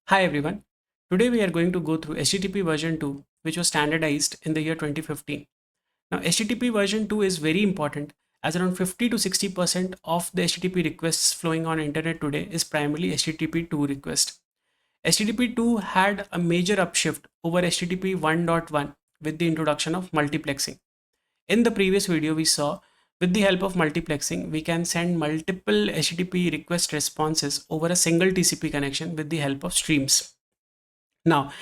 Hi everyone. Today we are going to go through HTTP version 2, which was standardized in the year 2015. Now HTTP version 2 is very important as around 50 to 60% of the HTTP requests flowing on internet today is primarily HTTP 2 request. HTTP 2 had a major upshift over HTTP 1.1 with the introduction of multiplexing. In the previous video we saw with the help of multiplexing, we can send multiple HTTP request responses over a single TCP connection with the help of streams. Now,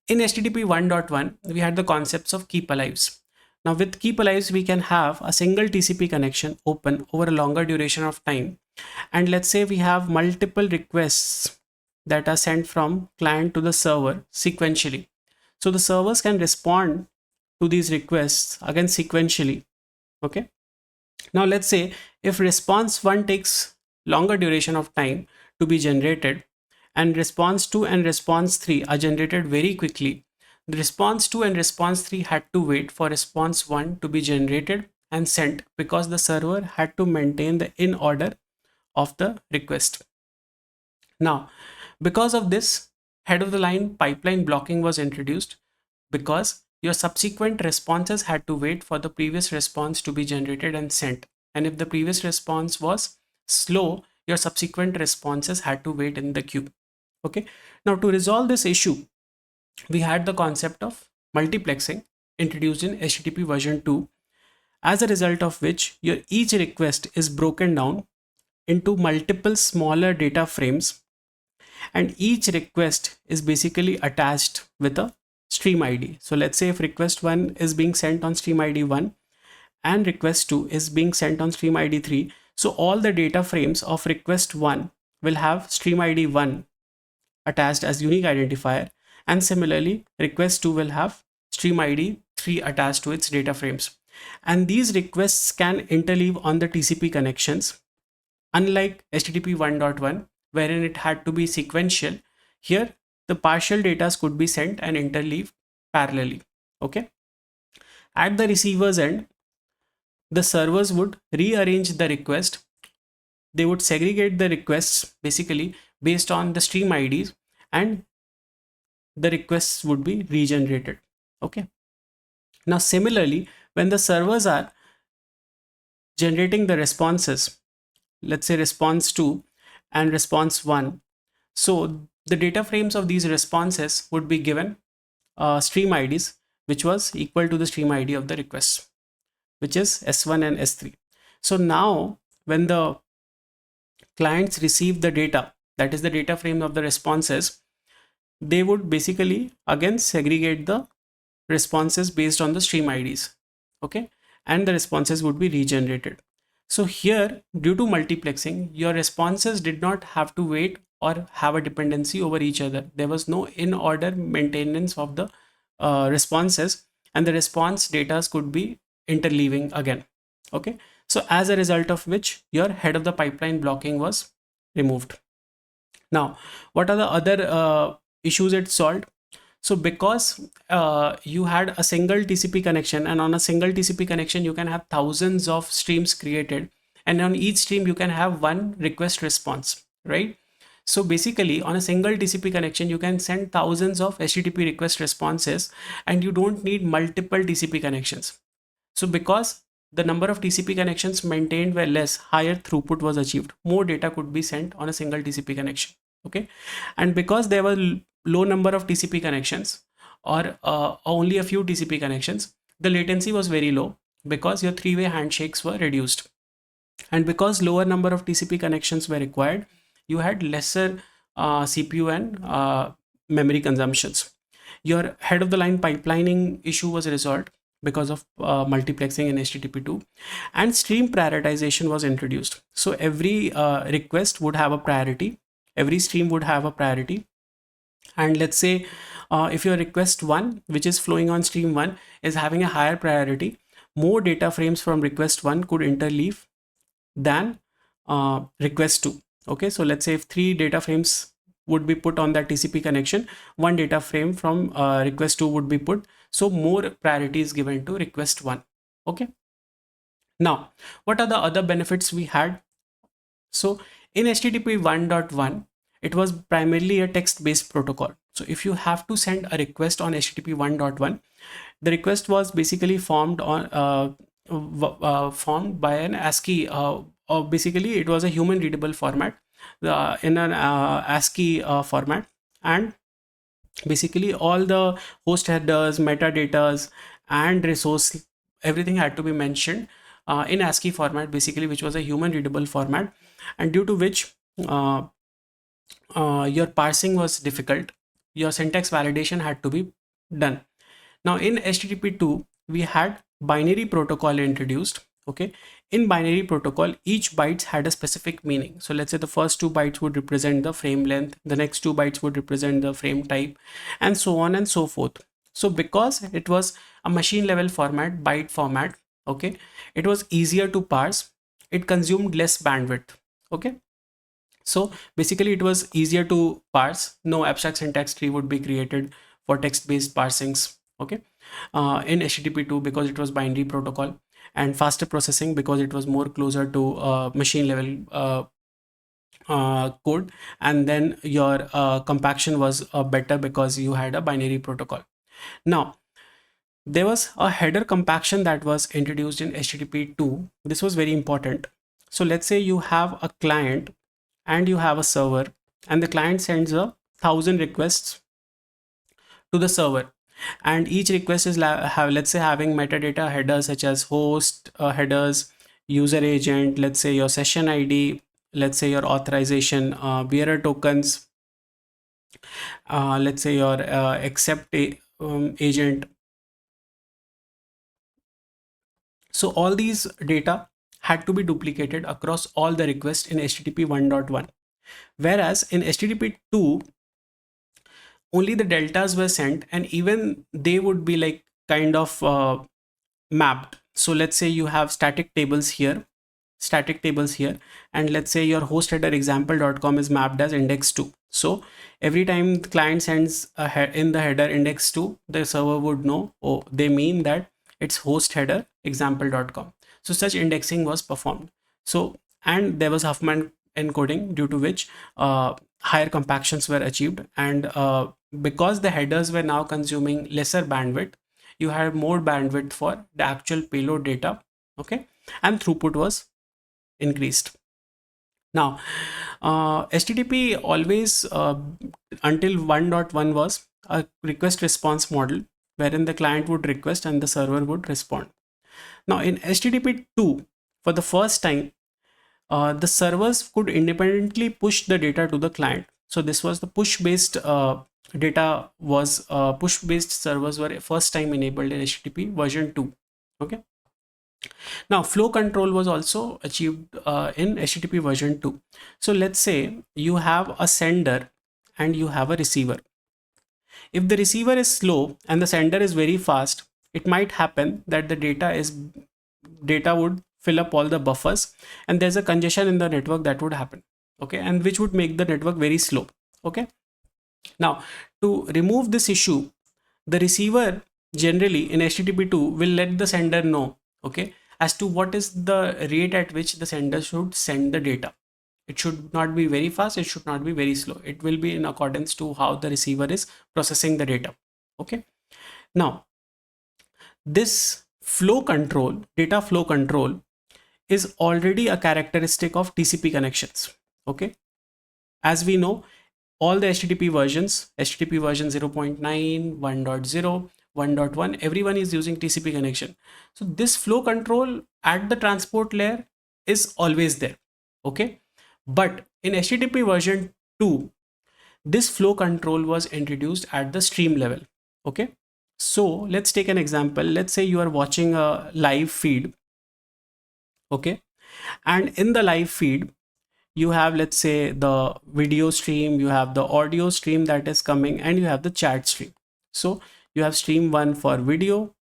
in HTTP 1.1, we had the concepts of keep alives. Now, with keep alives, we can have a single TCP connection open over a longer duration of time. And let's say we have multiple requests that are sent from client to the server sequentially. So the servers can respond to these requests again sequentially. Okay. Now, let's say if response 1 takes longer duration of time to be generated, and response 2 and response 3 are generated very quickly. The response 2 and response 3 had to wait for response 1 to be generated and sent because the server had to maintain the in order of the request. Now, because of this, head of the line pipeline blocking was introduced because your subsequent responses had to wait for the previous response to be generated and sent. And if the previous response was slow, your subsequent responses had to wait in the queue. Okay. Now to resolve this issue, we had the concept of multiplexing introduced in HTTP version 2, as a result of which your each request is broken down into multiple smaller data frames, and each request is basically attached with a stream ID. So let's say if request 1 is being sent on stream ID 1 and request 2 is being sent on stream ID 3. So all the data frames of request 1 will have stream ID 1 attached as unique identifier, and similarly request 2 will have stream ID 3 attached to its data frames. And these requests can interleave on the TCP connections, unlike HTTP 1.1 wherein it had to be sequential. Here the partial data could be sent and interleave parallelly. Okay. At the receiver's end, the servers would rearrange the request. They would segregate the requests basically based on the stream IDs, and the requests would be regenerated. Okay. Now, similarly, when the servers are generating the responses, let's say response 2 and response 1, so the data frames of these responses would be given stream IDs, which was equal to the stream ID of the request, which is S1 and S3. So now when the clients receive the data, that is the data frame of the responses, they would basically again segregate the responses based on the stream IDs. Okay. And the responses would be regenerated. So here, due to multiplexing, your responses did not have to wait or have a dependency over each other. There was no in order maintenance of the responses, and the response data could be interleaving again. Okay. So as a result of which your head of the pipeline blocking was removed. Now, what are the other issues it solved? So because you had a single TCP connection, and on a single TCP connection, you can have thousands of streams created, and on each stream, you can have one request response, right? So basically on a single TCP connection, you can send thousands of HTTP request responses, and you don't need multiple TCP connections. So because the number of TCP connections maintained were less, higher throughput was achieved. More data could be sent on a single TCP connection. Okay. And because there were low number of TCP connections, or only a few TCP connections, the latency was very low because your three-way handshakes were reduced. And because lower number of TCP connections were required, you had lesser CPU and memory consumptions. Your head of the line pipelining issue was resolved because of multiplexing in HTTP2, and stream prioritization was introduced. So every request would have a priority, every stream would have a priority. And let's say if your request 1, which is flowing on stream 1, is having a higher priority, more data frames from request 1 could interleave than request 2. Okay, so let's say if 3 data frames would be put on that TCP connection, 1 data frame from request 2 would be put, so more priority is given to request 1. Okay. Now, what are the other benefits we had? So in HTTP 1.1, it was primarily a text-based protocol. So if you have to send a request on HTTP 1.1, the request was basically formed by an ASCII, or basically it was a human readable format, in an ASCII format, and basically all the host headers, metadatas, and resource, everything had to be mentioned in ASCII format, basically, which was a human readable format, and due to which uh, your parsing was difficult. Your syntax validation had to be done. Now in HTTP2, we had binary protocol introduced. Okay, in binary protocol, each bytes had a specific meaning. So let's say the first 2 bytes would represent the frame length, the next 2 bytes would represent the frame type, and so on and so forth. So because it was a machine level format, byte format, okay, it was easier to parse. It consumed less bandwidth. Okay, so basically it was easier to parse. No abstract syntax tree would be created for text-based parsings. Okay, in HTTP2, because it was binary protocol, and faster processing because it was more closer to machine level code, and then your compaction was better because you had a binary protocol. Now there was a header compaction that was introduced in HTTP2. This was very important. So let's say you have a client and you have a server, and the client sends 1,000 requests to the server, and each request is let's say having metadata headers such as host headers, user agent, let's say your session ID, let's say your authorization, bearer tokens, let's say your agent. So all these data had to be duplicated across all the requests in HTTP 1.1, whereas in HTTP 2 only the deltas were sent, and even they would be like kind of mapped. So let's say you have static tables here, and let's say your host header example.com is mapped as index 2. So every time the client sends in the header index 2, the server would know, oh, they mean that it's host header example.com. So such indexing was performed. So, and there was Huffman encoding, due to which higher compactions were achieved, and because the headers were now consuming lesser bandwidth, you had more bandwidth for the actual payload data. Okay, and throughput was increased. Now HTTP always until 1.1 was a request response model, wherein the client would request and the server would respond. Now in HTTP 2, for the first time, the servers could independently push the data to the client. So this was the push based push based servers were first time enabled in HTTP version 2. Okay, now flow control was also achieved in HTTP version 2. So let's say you have a sender and you have a receiver. If the receiver is slow and the sender is very fast, it might happen that the data would fill up all the buffers, and there's a congestion in the network that would happen. Okay, and which would make the network very slow. Okay, now to remove this issue, the receiver generally in HTTP2 will let the sender know, okay, as to what is the rate at which the sender should send the data. It should not be very fast, it should not be very slow. It will be in accordance to how the receiver is processing the data. Okay, now this data flow control is already a characteristic of TCP connections. Okay, as we know, all the HTTP versions, HTTP version 0.9, 1.0, 1.1, everyone is using TCP connection. So this flow control at the transport layer is always there. Okay, but in HTTP version 2, this flow control was introduced at the stream level. Okay, so let's take an example. Let's say you are watching a live feed. Okay, and in the live feed you have, let's say, the video stream, you have the audio stream that is coming, and you have the chat stream. So you have stream 1 for video,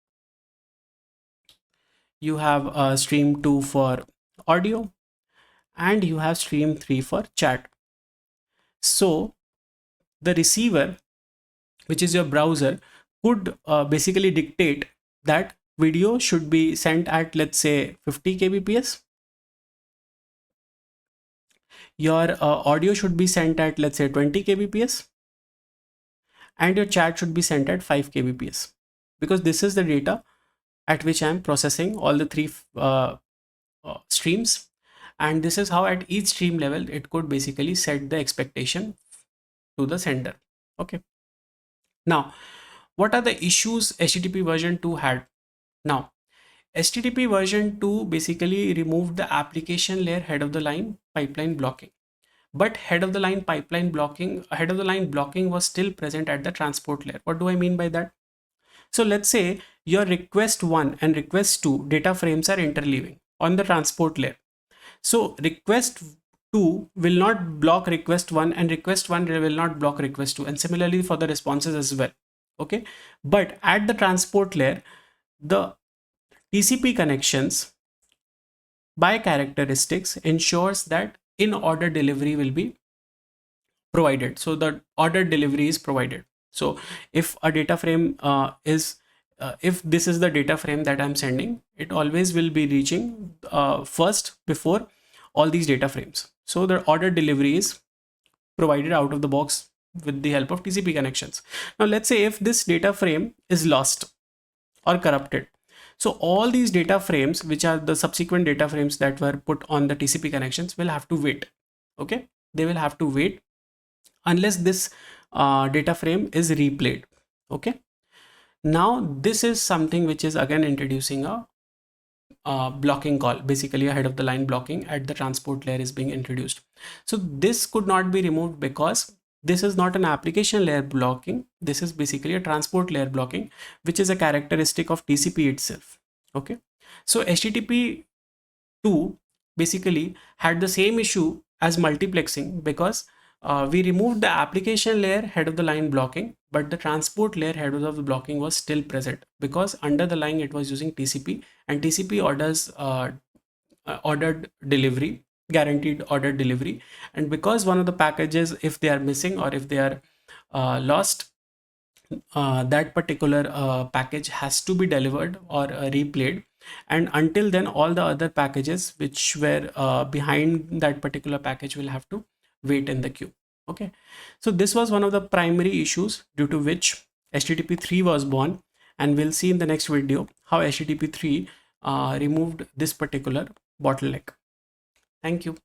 you have stream 2 for audio, and you have stream 3 for chat. So the receiver, which is your browser, could basically dictate that video should be sent at, let's say, 50 kbps. your audio should be sent at, let's say, 20 kbps, and your chat should be sent at 5 kbps, because this is the data at which I'm processing all the three streams. And this is how at each stream level it could basically set the expectation to the sender. Okay. Now, what are the issues HTTP version 2 had? Now, HTTP version 2 basically removed the application layer head of the line pipeline blocking. But head of the line blocking was still present at the transport layer. What do I mean by that? So let's say your request 1 and request 2 data frames are interleaving on the transport layer. So request 2 will not block request 1 and request 1 will not block request 2, and similarly for the responses as well. Okay, but at the transport layer, the TCP connections by characteristics ensures that in order delivery will be provided. So the ordered delivery is provided. So if a data frame if this is the data frame that I'm sending, it always will be reaching first before all these data frames. So the ordered delivery is provided out of the box with the help of TCP connections. Now let's say if this data frame is lost or corrupted, so all these data frames, which are the subsequent data frames that were put on the TCP connections, will have to wait. Okay, they will have to wait unless this data frame is replayed. Okay, now this is something which is again introducing a blocking call. Basically a head of the line blocking at the transport layer is being introduced. So this could not be removed because this is not an application layer blocking. This is basically a transport layer blocking, which is a characteristic of TCP itself. Okay, so HTTP 2 basically had the same issue as multiplexing, because we removed the application layer head of the line blocking, but the transport layer head of the blocking was still present, because under the line it was using TCP, and TCP orders ordered delivery, guaranteed ordered delivery. And because one of the packages, if they are missing or if they are lost, that particular package has to be delivered or replayed, and until then all the other packages which were behind that particular package will have to wait in the queue. Okay, so this was one of the primary issues due to which HTTP 3 was born, and we'll see in the next video how HTTP 3 removed this particular bottleneck. Thank you.